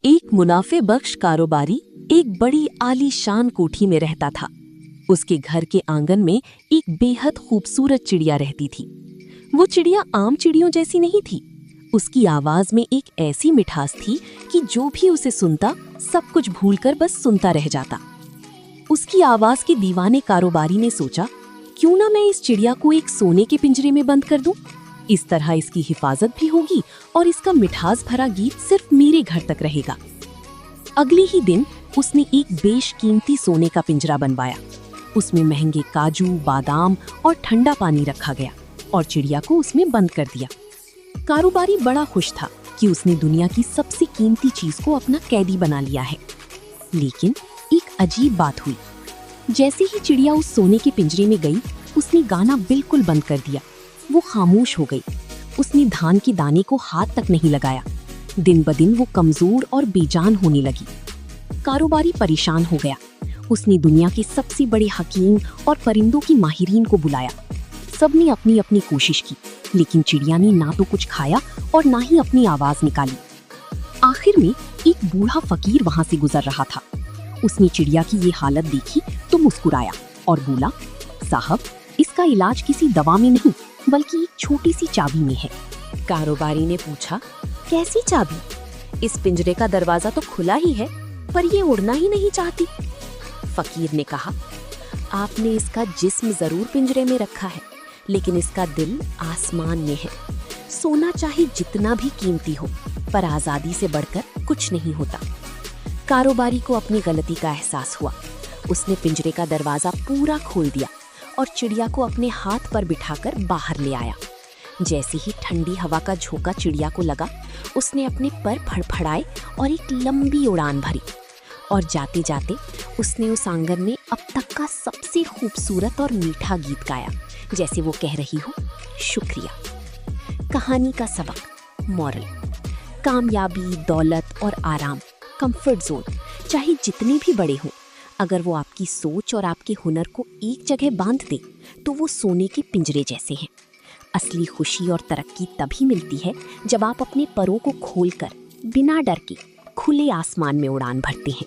एक मुनाफे बख्श कारोबारी एक बड़ी आलीशान कोठी में रहता था। उसके घर के आंगन में एक बेहद खूबसूरत चिड़िया रहती थी। वो चिड़िया आम चिड़ियों जैसी नहीं थी। उसकी आवाज में एक ऐसी मिठास थी कि जो भी उसे सुनता सब कुछ भूलकर बस सुनता रह जाता। उसकी आवाज के दीवाने कारोबारी ने सोचा, क्यों ना मैं इस चिड़िया को एक सोने के पिंजरे में बंद कर दूं? इस तरह इसकी हिफाजत भी होगी और इसका मिठास भरा गीत सिर्फ मेरे घर तक रहेगा। अगले ही दिन उसने एक बेशकीमती सोने का पिंजरा बनवाया। उसमें महंगे काजू, बादाम और ठंडा पानी रखा गया और चिड़िया को उसमें बंद कर दिया। कारोबारी बड़ा खुश था कि उसने दुनिया की सबसे कीमती चीज को अपना कैदी बना लिया है। लेकिन एक अजीब बात हुई। जैसे ही चिड़िया उस सोने के पिंजरे में गई, उसने गाना बिल्कुल बंद कर दिया। वो खामोश हो गई। उसने धान के दाने को हाथ तक नहीं लगाया। दिन ब दिन वो कमजोर और बेजान होने लगी। कारोबारी परेशान हो गया। उसने दुनिया के सबसे बड़े हकीम और परिंदों की माहिरीन को बुलाया। सबने अपनी अपनी कोशिश की, लेकिन चिड़िया ने ना तो कुछ खाया और ना ही अपनी आवाज निकाली। आखिर में एक बूढ़ा फकीर वहां से गुजर रहा था। उसने चिड़िया की ये हालत देखी तो मुस्कुराया और बोला, साहब, इसका इलाज किसी दवा में नहीं बल्कि एक छोटी सी चाबी में है। कारोबारी ने पूछा, कैसी चाबी? इस पिंजरे का दरवाजा तो खुला ही है, पर ये उड़ना ही नहीं चाहती। फकीर ने कहा, आपने इसका जिस्म जरूर पिंजरे में रखा है, लेकिन इसका दिल आसमान में है। सोना चाहे जितना भी कीमती हो, पर आजादी से बढ़कर कुछ नहीं होता। कारोबारी को अपनी गलती का एहसास हुआ। उसने पिंजरे का दरवाजा पूरा खोल दिया और चिड़िया को अपने हाथ पर बिठाकर बाहर ले आया। जैसे ही ठंडी हवा का झोंका चिड़िया को लगा, उसने अपने पर फड़फड़ाए और एक लंबी उड़ान भरी। और जाते जाते उसने उस आंगन में अब तक का सबसे खूबसूरत और मीठा गीत गाया, जैसे वो कह रही हो, शुक्रिया। कहानी का सबक, मॉरल: कामयाबी, दौलत और आराम, कंफर्ट जोन चाहे जितने भी बड़े हों, अगर वो आपकी सोच और आपके हुनर को एक जगह बांध दे तो वो सोने के पिंजरे जैसे हैं। असली खुशी और तरक्की तभी मिलती है जब आप अपने परों को खोलकर बिना डर के खुले आसमान में उड़ान भरते हैं।